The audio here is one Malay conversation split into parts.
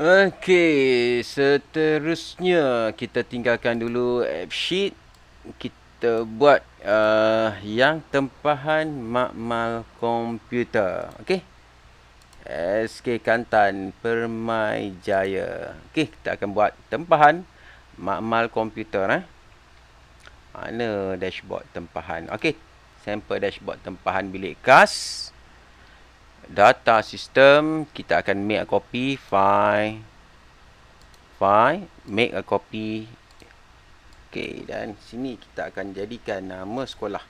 Okey, seterusnya kita tinggalkan dulu AppSheet. Kita buat yang tempahan makmal komputer. Okey. SK Kantan Permai Jaya. Okey, kita akan buat tempahan makmal komputer. Mana dashboard tempahan? Okey, sampel dashboard tempahan bilik kas. Data system, kita akan make a copy file, make a copy. Okey, dan sini kita akan jadikan nama sekolah.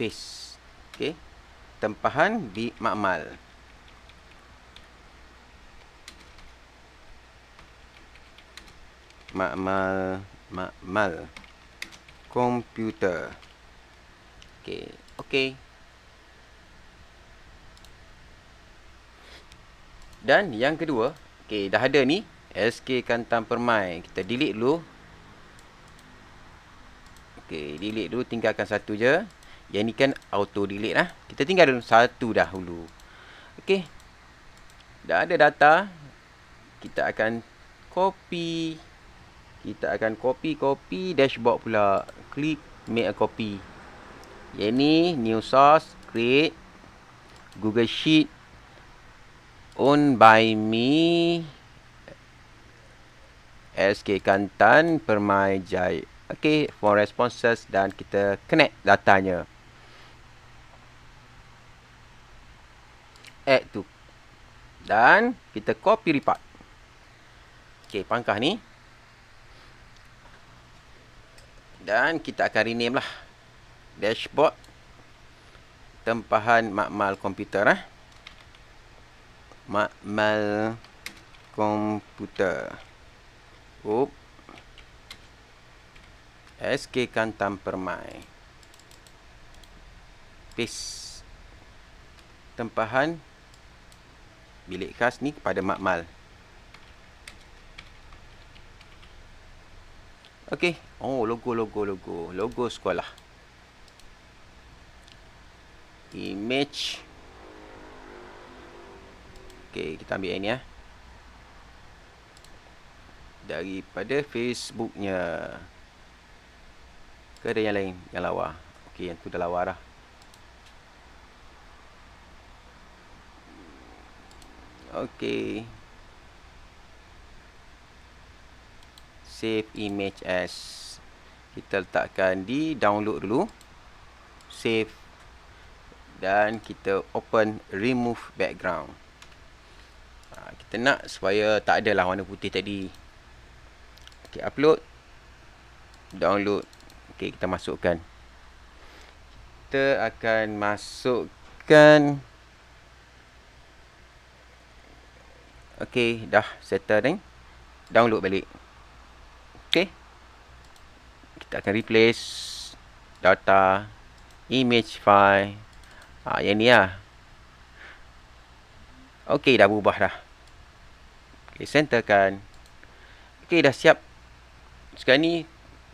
Paste. Okey. Tempahan di makmal. Makmal komputer. Okey. Okey. Dan yang kedua, okey, dah ada ni SK Kantan Permai. Kita delete dulu. Okey, delete dulu, tinggalkan satu je. Yang ni kan auto delete lah. Kita tinggal dulu satu dahulu. Okey. Dah ada data. Kita akan copy. Kita akan copy dashboard pula. Klik make a copy. Yang ni new source, create Google Sheet owned by me SK Kantan Permai Jaya. Okey, for responses, dan kita connect datanya. Add to. Dan kita copy report. Okey, pangkah ni. Dan kita akan rename lah. Dashboard tempahan makmal komputer. Makmal komputer. SK Kantan Permai. Paste. Tempahan bilik kas ni kepada makmal. Okey. Oh, logo sekolah. Image. Okey, kita ambil yang ni daripada Facebooknya. Ke ada yang lain yang lawa? Okey, yang tu dah lawa dah. Okey. Save image as. Kita letakkan di download dulu. Save. Dan kita open remove background. Kita nak supaya tak adalah warna putih tadi. Okey, upload. Download. Okey, kita masukkan. Kita akan masukkan. Okey, dah settle ni. Download balik. Okey. Kita akan replace data image file. Yang ni lah. Okey, dah berubah dah. Okey, centerkan. Okey, dah siap. Sekarang ni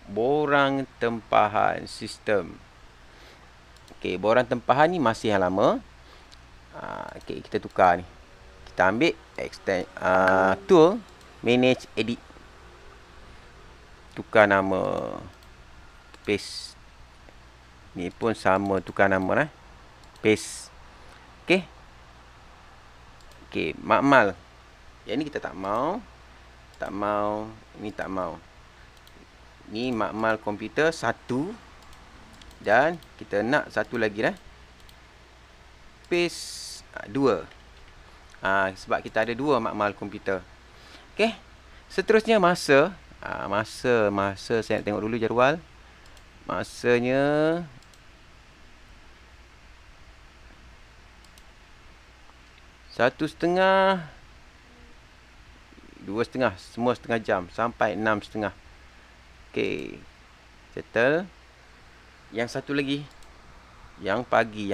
borang tempahan sistem. Okey, borang tempahan ni masih yang lama. Okey, kita tukar ni. Kita ambil extend tool, manage, edit. Tukar nama. Paste. Ni pun sama, tukar nama lah. Paste. Okey. Okey, makmal. Yang ni kita tak mau. Tak mau. Ni tak mau. Ni makmal komputer 1. Dan kita nak satu lagi lah. Paste 2. Sebab kita ada 2 makmal komputer. Okey. Seterusnya masa. Masa saya nak tengok dulu jadual. Masanya 1.5, 2.5, semua setengah jam sampai 6.5. Okey. Settle. Yang satu lagi. Yang pagi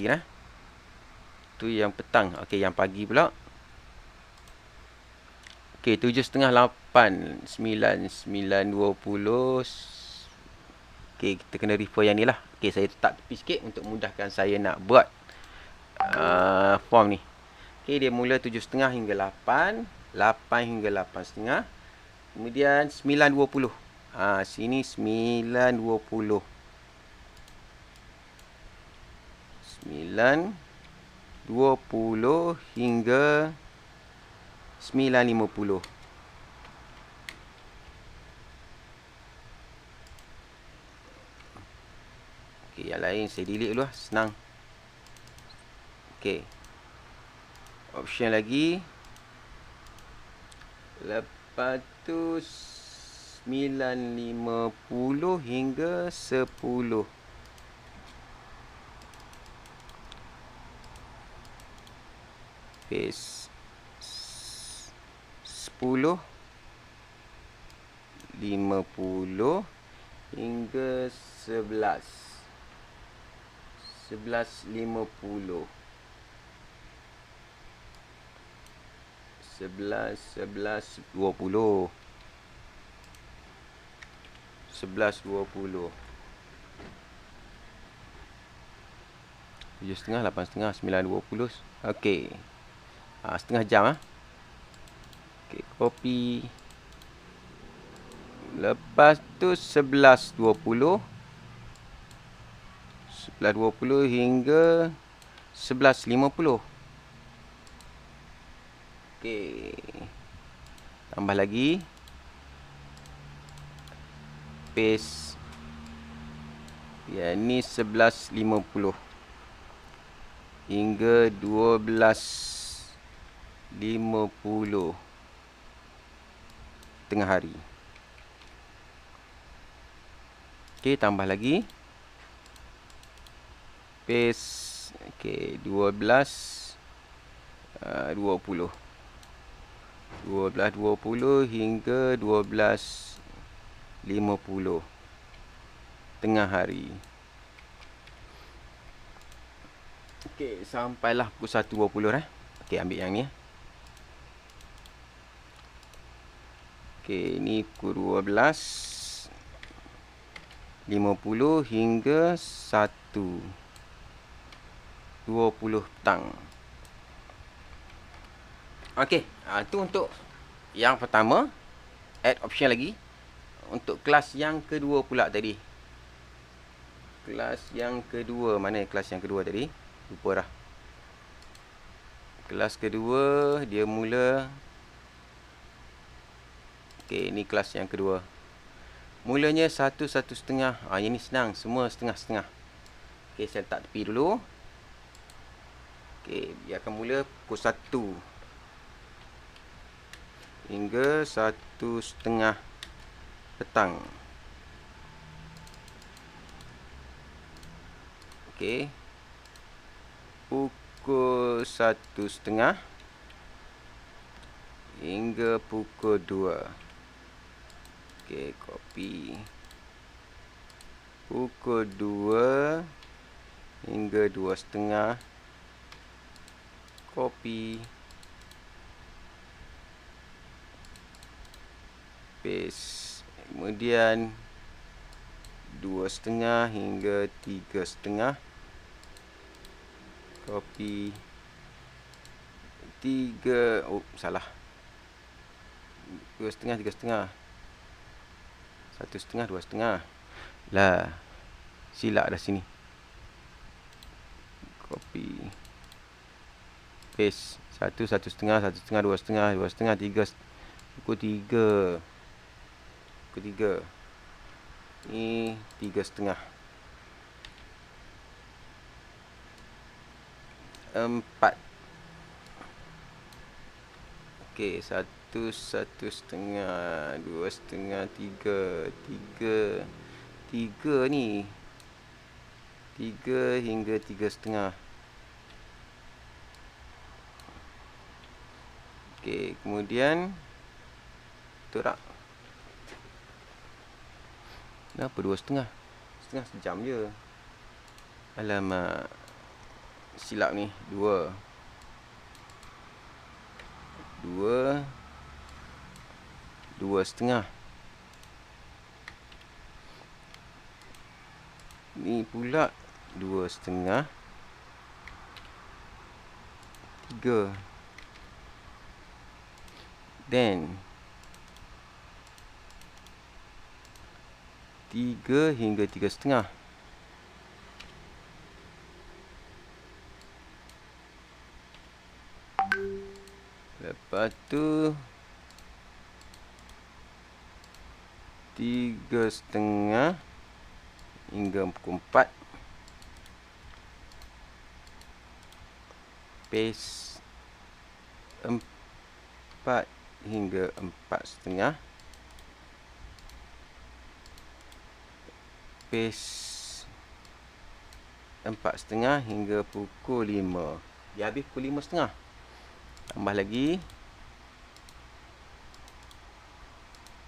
lah. Tu yang petang. Okey, yang pagi pula. Okey, 7.30, 8, 9, 9, 20. Okey, kita kena refer yang ni lah. Okey, saya letak tepi sikit untuk mudahkan saya nak buat form ni. Okey, dia mula 7.30 hingga 8. 8 hingga 8,5. Kemudian 9.20. Sini 9.20. 9.20 hingga 9.50. Okey, yang lain saya delete dulu lah. Senang. Okey. Option lagi. Lepas tu 9.50 hingga 10. Paste 10, 50 hingga 11. 11.50. 11.20. 11.20. 7.30, 8.30, 9.20. Okey. Setengah jam Okey, copy. Lepas tu 11.20. 11.20 hingga 11.50. Okey. Tambah lagi. Paste. Yang ni 11.50 hingga 12.50 tengah hari. Okey, tambah lagi. Paste. Okey, 12.20 hingga 12.50 tengah hari. Okey, sampailah pukul 1.20 Okey, ambil yang ni. Okey, ni pukul 12.50 hingga 1.20 petang. Okey, itu untuk yang pertama. Add option lagi. Untuk kelas yang kedua pula tadi. Kelas yang kedua. Mana kelas yang kedua tadi? Lupa dah. Kelas kedua, dia mula. Okey, ni kelas yang kedua. Mulanya 1.5. Yang ni senang. Semua setengah-setengah. Okey, saya letak tepi dulu. Okey, dia akan mula pukul 1 hingga 1.30 petang. Okey. Pukul 1.30 hingga pukul 2. Okey, copy. Pukul 2 hingga 2.30. Copy. Paste. Kemudian 2.30 hingga 3.30. Copy. 3. Salah. 2.30, 3.30. 1.30, 2.30. Lah. Silap dah sini. Copy. Paste. 1, 1.30, 1.30, 2.30, 2.30, 3. Pukul 3. Pukul 3. Ni 3.30. 4. Okey, 1, 1.30, 2.30, 3. 3 ni. 3 hingga 3.30. Okey, kemudian betul tak? Kenapa 2.30? Setengah sejam je. Alamak. Silap ni. 2. 2.30. Ni pula 2.30. 3. Then 3 hingga 3,5. Lepas tu 3,5 hingga pukul 4. Pace 4 hingga 4,5. Pace 4,5 hingga pukul 5. Dia habis pukul 5,5. Tambah lagi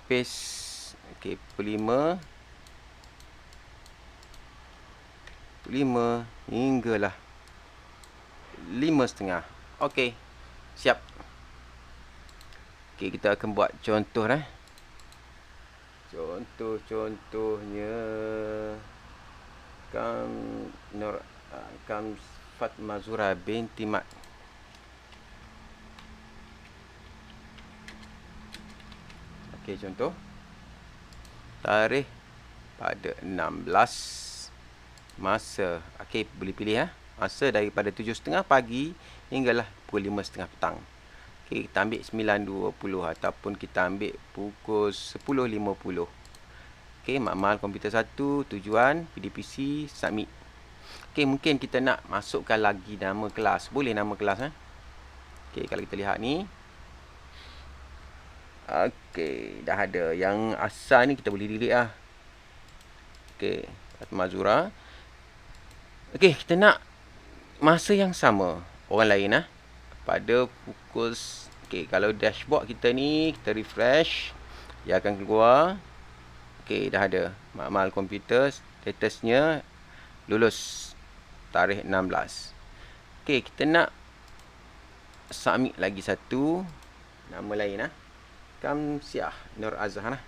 pace, okey, pukul 5 hinggalah 5,5. Okey, siap. Okey, kita akan buat contoh dah. Contohnya Kam Fatma Zura binti Mat. Okey, contoh. Tarikh pada 16. Masa, okey, boleh pilih ya. Masa daripada 7.30 pagi hinggalah pukul 5.30 petang. Okey, kita ambil 9.20 ataupun kita ambil pukul 10.50. Okey, makmal komputer 1, tujuan, PDPC, submit. Okey, mungkin kita nak masukkan lagi nama kelas. Boleh nama kelas. Okey, kalau kita lihat ni. Okey, dah ada. Yang asal ni kita boleh delete lah. Okey, Fatma Zura. Okey, kita nak masa yang sama orang lain pada pukul. Okey, kalau dashboard kita ni kita refresh, dia akan keluar. Okey, dah ada makmal komputer, statusnya lulus, tarikh 16. Okey, kita nak submit lagi satu nama lain Kamsiah Nur Azhar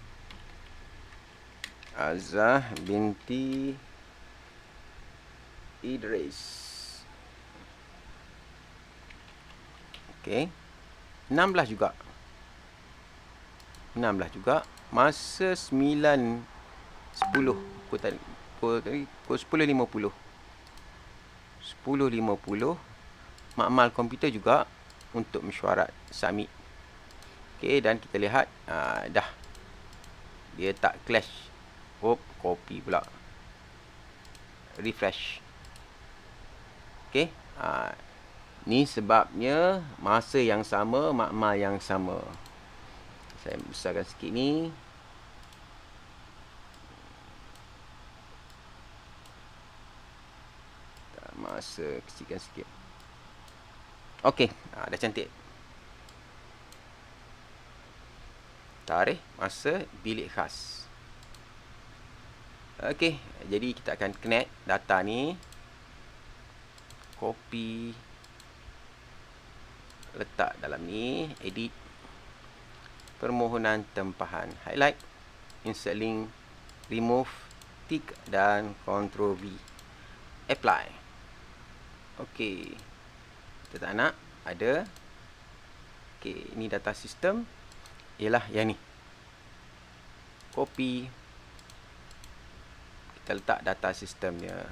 Azhar binti Idris. Okey, 16 juga. Masa 9.10 pukul 10.50. 10.50. Makmal komputer juga untuk mesyuarat submit. Okey, dan kita lihat dah. Dia tak clash. Copy pula. Refresh. Okey. Ni sebabnya masa yang sama, makmal yang sama. Saya besarkan sikit ni. Masa kecilkan sikit. Okey, dah cantik. Tarikh, masa, bilik khas. Okey, jadi kita akan connect data ni. Copy. Letak dalam ni, edit. Permohonan tempahan. Highlight. Insert link. Remove. Tick dan Ctrl V. Apply. Okey. Kita tak nak ada. Okey, ini data sistem. Ialah yang ni. Copy. Kita letak data sistemnya.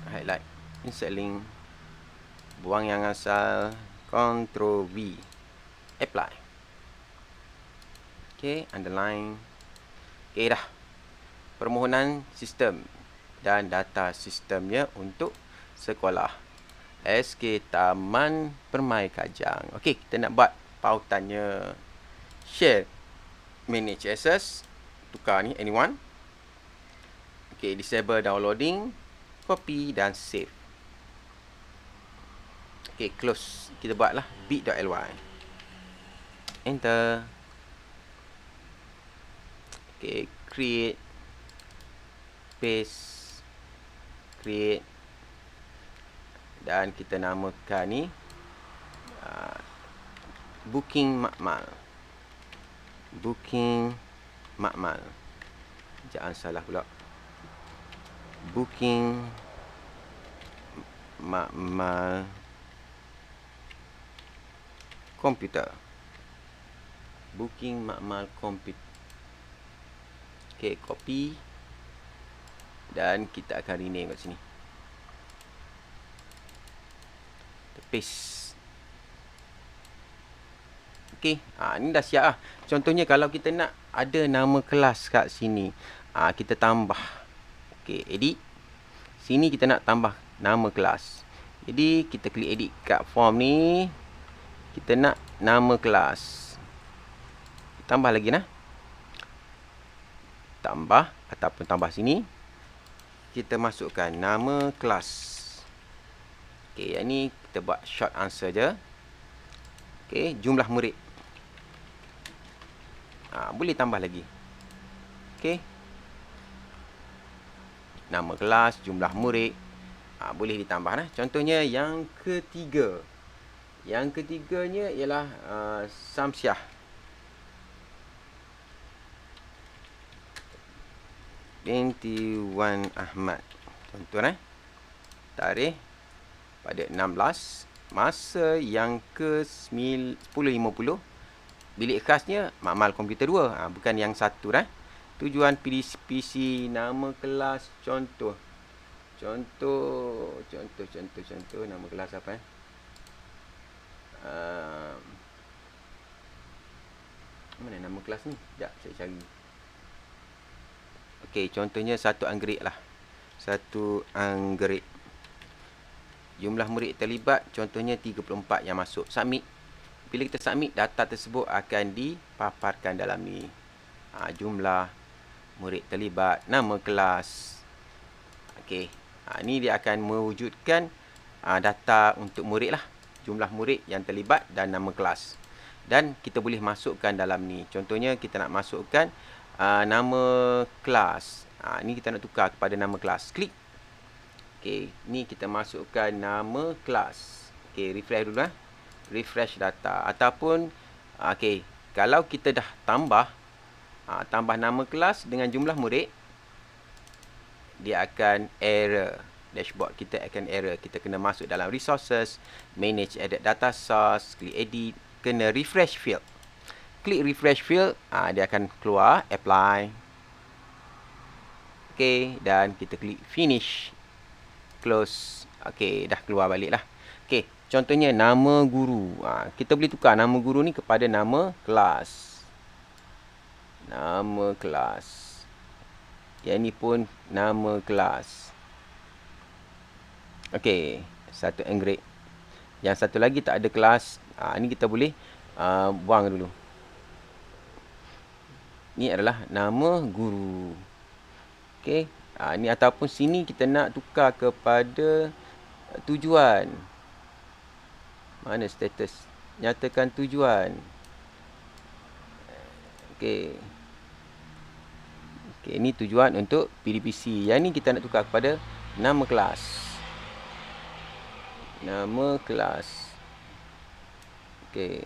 Highlight. Insert link. Buang yang asal. Ctrl V. Apply. Okey, underline. Okey, dah. Permohonan sistem dan data sistemnya untuk sekolah SK Taman Permai Kajang. Okey, kita nak buat pautannya. Share. Manage access. Tukar ni, anyone. Okey, disable downloading. Copy dan save. Okey, close. Kita buatlah bit.ly. Enter. Okey, create. Paste. Create. Dan kita namakan ni booking makmal. Booking makmal. Jangan salah pula. Booking makmal komputer. Booking makmal komputer. Okey, copy. Dan kita akan rename kat sini. Paste. Okey, ni dah siap lah. Contohnya kalau kita nak ada nama kelas kat sini, kita tambah. Okey, edit. Sini kita nak tambah nama kelas. Jadi kita klik edit kat form ni. Kita nak nama kelas. Tambah lagi nah. Tambah ataupun tambah sini. Kita masukkan nama kelas. Okey, yang ni kita buat short answer je. Okey, jumlah murid. Boleh tambah lagi. Okey. Nama kelas, jumlah murid. Boleh ditambah nah. Contohnya yang ketiga. Yang ketiganya ialah Samsiah. Binti Wan Ahmad. Contoh tarikh pada 16. Masa yang ke 10.50. Bilik khasnya makmal komputer 2. Bukan yang satu dah. Tujuan PC, nama kelas, contoh nama kelas apa mana nama kelas ni? Sekejap saya cari. Okey, contohnya satu anggerik lah. Satu anggerik. Jumlah murid terlibat contohnya 34 yang masuk. Submit. Bila kita submit, data tersebut akan dipaparkan dalam ni. Jumlah murid terlibat, nama kelas. Okey. Ni dia akan mewujudkan data untuk murid lah. Jumlah murid yang terlibat dan nama kelas. Dan kita boleh masukkan dalam ni. Contohnya kita nak masukkan nama kelas. Ni kita nak tukar kepada nama kelas. Klik. Okey, ni kita masukkan nama kelas. Okey, refresh dulu lah. Refresh data. Ataupun, okey, kalau kita dah tambah nama kelas dengan jumlah murid, dia akan error. Dashboard kita akan error. Kita kena masuk dalam resources, manage edit data source, klik edit, kena refresh field. Klik refresh field, dia akan keluar, apply. Okey, dan kita klik finish. Close. Okey, dah keluar balik lah. Okey, contohnya nama guru. Kita boleh tukar nama guru ni kepada nama kelas. Nama kelas. Yang ni pun nama kelas. Okey, satu anggerik. Yang satu lagi tak ada kelas. Ni kita boleh buang dulu. Ni adalah nama guru. Okey. Ni ataupun sini kita nak tukar kepada tujuan. Mana status? Nyatakan tujuan. Okey. Okey, ini tujuan untuk PDPC. Yang ni kita nak tukar kepada nama kelas. Nama kelas. Okey.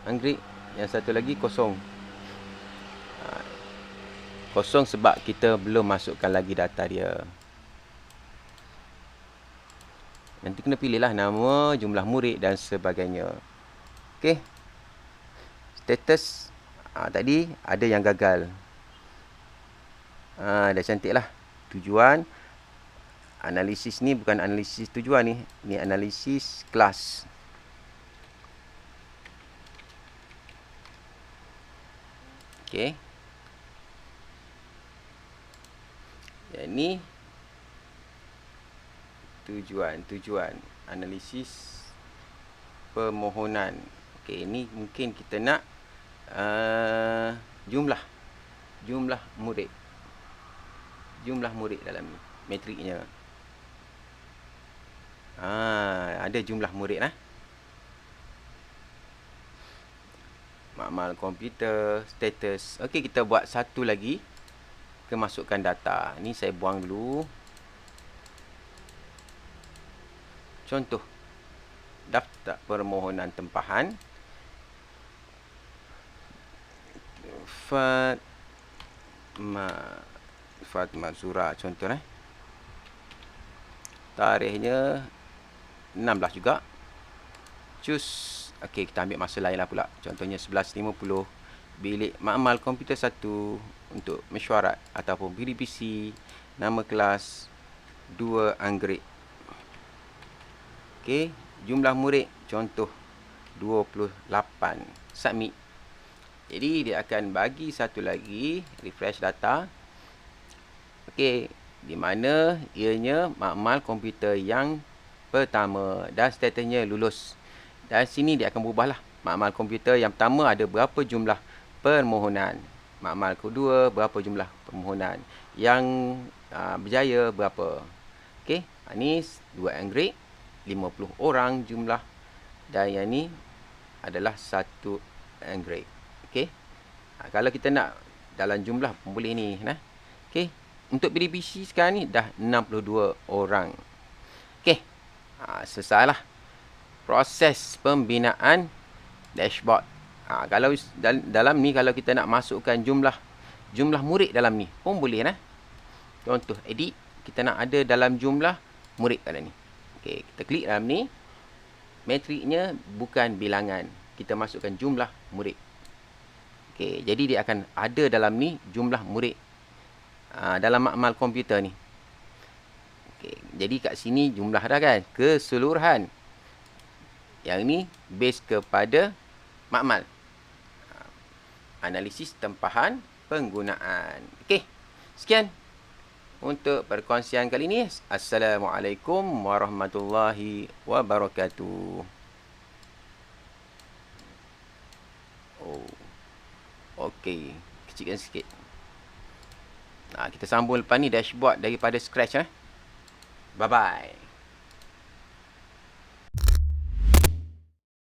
Anggerik. Yang satu lagi kosong. Kosong sebab kita belum masukkan lagi data dia. Nanti kena pilihlah nama, jumlah murid dan sebagainya. Okey. Status. Tadi ada yang gagal. Dah cantik lah. Tujuan. Analisis ni bukan analisis tujuan ni. Ni analisis kelas. Okey. Yang ni tujuan analisis permohonan. Okey, ini mungkin kita nak jumlah murid. Jumlah murid dalam ni, matriknya. Ada jumlah murid lah. Makmal komputer, status. Okey, kita buat satu lagi. Kemasukkan data. Ni saya buang dulu. Contoh. Daftar permohonan tempahan. Fatma Zura contoh Tarikhnya 16 juga. choose. Okey, kita ambil masa lain lah pula. Contohnya 11.50. Bilik makmal komputer 1 untuk mesyuarat ataupun bilik PC, nama kelas 2 Anggerik. Okey, jumlah murid contoh 28. Submit. Jadi dia akan bagi satu lagi refresh data. Okey, di mana ianya makmal komputer yang pertama dan statusnya lulus. Dan sini dia akan berubahlah. Makmal komputer yang pertama ada berapa jumlah permohonan. Makmal kedua berapa jumlah permohonan. Yang berjaya berapa. Okey, ini 2 Anggerik, 50 orang jumlah. Dan yang ni adalah 1 Anggerik. Okey. Kalau kita nak dalam jumlah pun boleh ni. Okey. Untuk bilik PC sekarang ni dah 62 orang. Okey. Selesailah proses pembinaan dashboard. Kalau dalam ni kalau kita nak masukkan jumlah murid dalam ni pun boleh nah. Contoh edit, kita nak ada dalam jumlah murid dalam ni. Okey, kita klik dalam ni. Metriknya bukan bilangan. Kita masukkan jumlah murid. Okey, jadi dia akan ada dalam ni jumlah murid dalam makmal komputer ni. Okey, jadi kat sini jumlah dah kan, keseluruhan. Yang ni base kepada makmal. Analisis tempahan penggunaan. Okey, sekian untuk perkongsian kali ini. Assalamualaikum warahmatullahi wabarakatuh. Okey, kecilkan sikit. Kita sambung lepas ni dashboard daripada scratch. Bye bye.